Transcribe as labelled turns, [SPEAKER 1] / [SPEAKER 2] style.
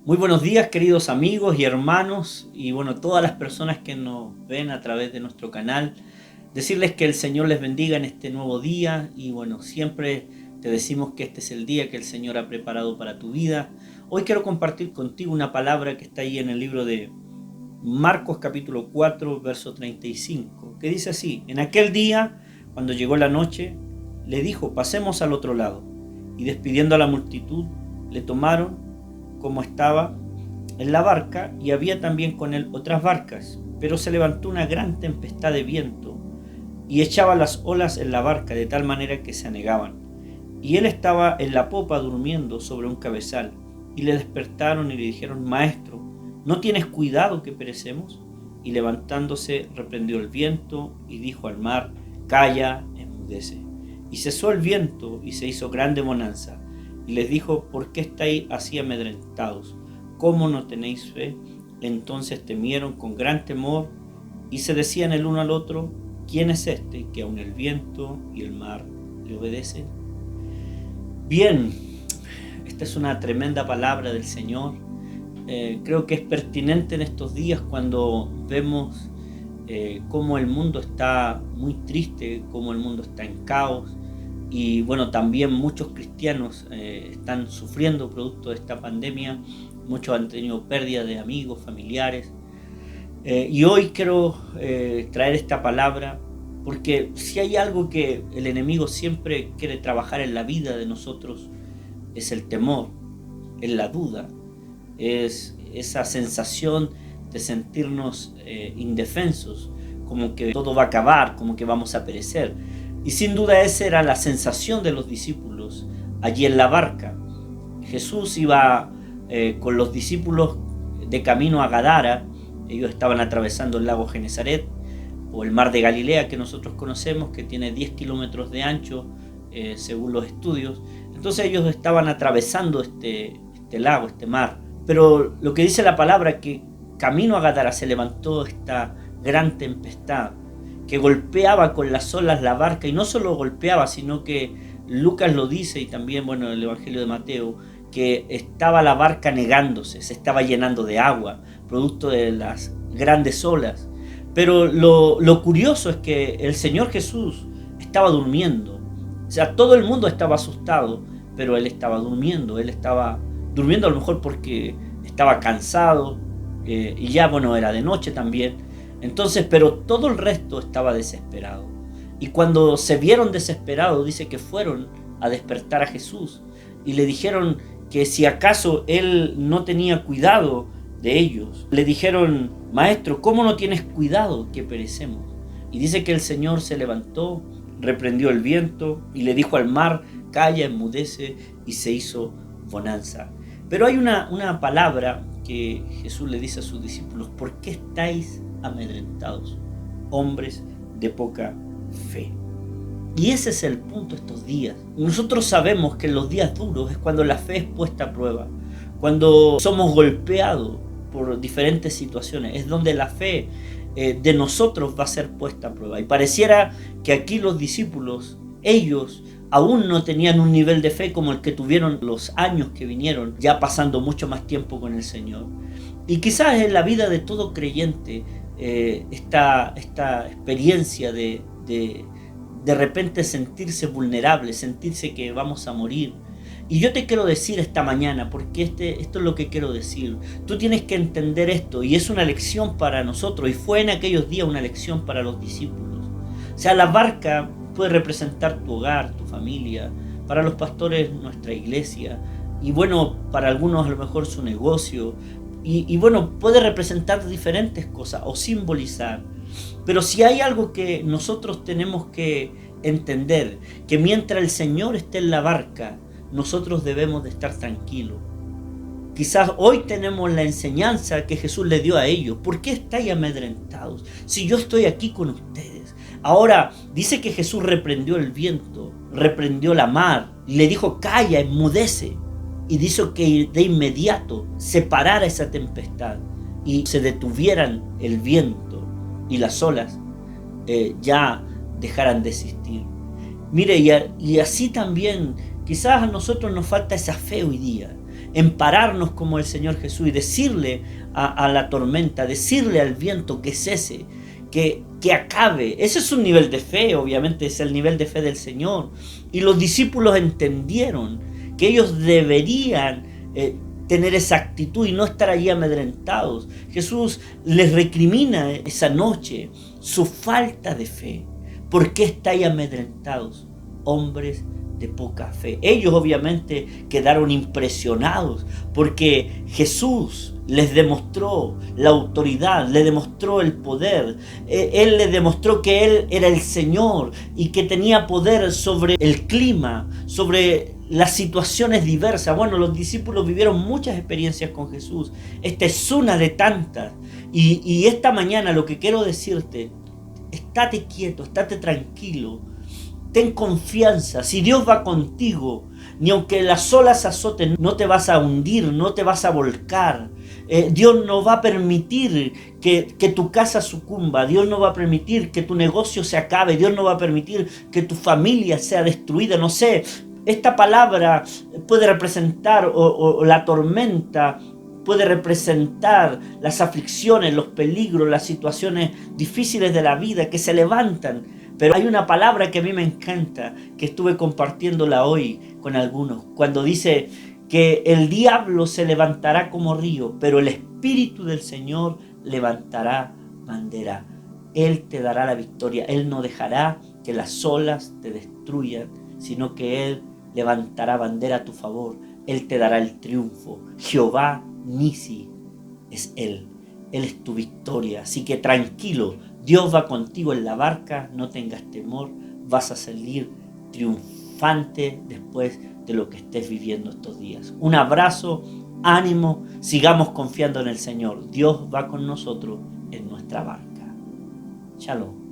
[SPEAKER 1] Muy buenos días, queridos amigos y hermanos, y bueno, todas las personas que nos ven a través de nuestro canal. Decirles que el Señor les bendiga en este nuevo día y bueno, siempre te decimos que este es el día que el Señor ha preparado para tu vida. Hoy quiero compartir contigo una palabra que está ahí en el libro de Marcos capítulo 4, verso 35, que dice así: en aquel día, cuando llegó la noche, le dijo: pasemos al otro lado. Y despidiendo a la multitud, le tomaron como estaba en la barca, y había también con él otras barcas. Pero se levantó una gran tempestad de viento y echaba las olas en la barca de tal manera que se anegaban. Y él estaba en la popa durmiendo sobre un cabezal. Y le despertaron y le dijeron: Maestro, ¿no tienes cuidado que perecemos? Y levantándose reprendió el viento y dijo al mar: Calla, enmudece. Y cesó el viento y se hizo grande bonanza. Y les dijo: ¿por qué estáis así amedrentados? ¿Cómo no tenéis fe? Entonces temieron con gran temor y se decían el uno al otro: ¿quién es este que aun el viento y el mar le obedecen? Bien, esta es una tremenda palabra del Señor. Creo que es pertinente en estos días cuando vemos cómo el mundo está muy triste, cómo el mundo está en caos. Y bueno, también muchos cristianos están sufriendo producto de esta pandemia. Muchos han tenido pérdida de amigos, familiares. Y hoy quiero traer esta palabra porque si hay algo que el enemigo siempre quiere trabajar en la vida de nosotros, es el temor, es la duda, es esa sensación de sentirnos indefensos, como que todo va a acabar, como que vamos a perecer. Y sin duda esa era la sensación de los discípulos allí en la barca. Jesús iba con los discípulos de camino a Gadara. Ellos estaban atravesando el lago Genesaret o el mar de Galilea, que nosotros conocemos, que tiene 10 kilómetros de ancho según los estudios. Entonces ellos estaban atravesando este lago, este mar. Pero lo que dice la palabra, que camino a Gadara se levantó esta gran tempestad que golpeaba con las olas la barca, y no solo golpeaba, sino que Lucas lo dice, y también bueno, el Evangelio de Mateo, que estaba la barca negándose, se estaba llenando de agua, producto de las grandes olas. Pero lo curioso es que el Señor Jesús estaba durmiendo. O sea, todo el mundo estaba asustado, pero Él estaba durmiendo. Él estaba durmiendo a lo mejor porque estaba cansado, y ya bueno, era de noche también. Entonces, pero todo el resto estaba desesperado. Y cuando se vieron desesperados, dice que fueron a despertar a Jesús y le dijeron que si acaso él no tenía cuidado de ellos. Le dijeron: Maestro, ¿cómo no tienes cuidado que perecemos? Y dice que el Señor se levantó, reprendió el viento y le dijo al mar: Calla, enmudece, y se hizo bonanza. Pero hay una palabra que Jesús le dice a sus discípulos: ¿por qué estáis amedrentados, hombres de poca fe? Y ese es el punto estos días. Nosotros sabemos que en los días duros es cuando la fe es puesta a prueba, cuando somos golpeados por diferentes situaciones, es donde la fe de nosotros va a ser puesta a prueba. Y pareciera que aquí los discípulos, ellos aún no tenían un nivel de fe como el que tuvieron los años que vinieron, ya pasando mucho más tiempo con el Señor. Y quizás en la vida de todo creyente, esta experiencia de repente sentirse vulnerable, sentirse que vamos a morir. Y yo te quiero decir esta mañana, porque esto es lo que quiero decir. Tú tienes que entender esto, y es una lección para nosotros, y fue en aquellos días una lección para los discípulos. O sea, la barca puede representar tu hogar, tu familia, para los pastores nuestra iglesia, y bueno, para algunos a lo mejor su negocio, y bueno, puede representar diferentes cosas o simbolizar. Pero si hay algo que nosotros tenemos que entender, que mientras el Señor esté en la barca, nosotros debemos de estar tranquilos. Quizás hoy tenemos la enseñanza que Jesús le dio a ellos. ¿Por qué estáis amedrentados si yo estoy aquí con ustedes? Ahora dice que Jesús reprendió el viento, reprendió la mar, y le dijo: calla, enmudece. Y dice que de inmediato se parara esa tempestad y se detuvieran el viento y las olas ya dejaran de existir. Mire, y así también quizás a nosotros nos falta esa fe hoy día, en pararnos como el Señor Jesús y decirle a la tormenta, decirle al viento que cese, que acabe. Ese es un nivel de fe, obviamente es el nivel de fe del Señor. Y los discípulos entendieron que ellos deberían tener esa actitud y no estar allí amedrentados. Jesús les recrimina esa noche su falta de fe. ¿Por qué estáis amedrentados, hombres de poca fe? Ellos obviamente quedaron impresionados porque Jesús les demostró la autoridad, le demostró el poder. Él les demostró que Él era el Señor y que tenía poder sobre el clima, sobre las situaciones diversas. Bueno, los discípulos vivieron muchas experiencias con Jesús. Esta es una de tantas. Y esta mañana lo que quiero decirte, estate quieto, estate tranquilo. Ten confianza, si Dios va contigo, ni aunque las olas azoten, no te vas a hundir, no te vas a volcar. Dios no va a permitir que tu casa sucumba, Dios no va a permitir que tu negocio se acabe, Dios no va a permitir que tu familia sea destruida. No sé, esta palabra puede representar, o la tormenta puede representar las aflicciones, los peligros, las situaciones difíciles de la vida que se levantan. Pero hay una palabra que a mí me encanta, que estuve compartiéndola hoy con algunos, cuando dice que el diablo se levantará como río, pero el Espíritu del Señor levantará bandera. Él te dará la victoria, Él no dejará que las olas te destruyan, sino que Él levantará bandera a tu favor, Él te dará el triunfo. Jehová Nisi es Él es tu victoria, así que tranquilo, Dios va contigo en la barca, no tengas temor, vas a salir triunfante después de lo que estés viviendo estos días. Un abrazo, ánimo, sigamos confiando en el Señor. Dios va con nosotros en nuestra barca. Shalom.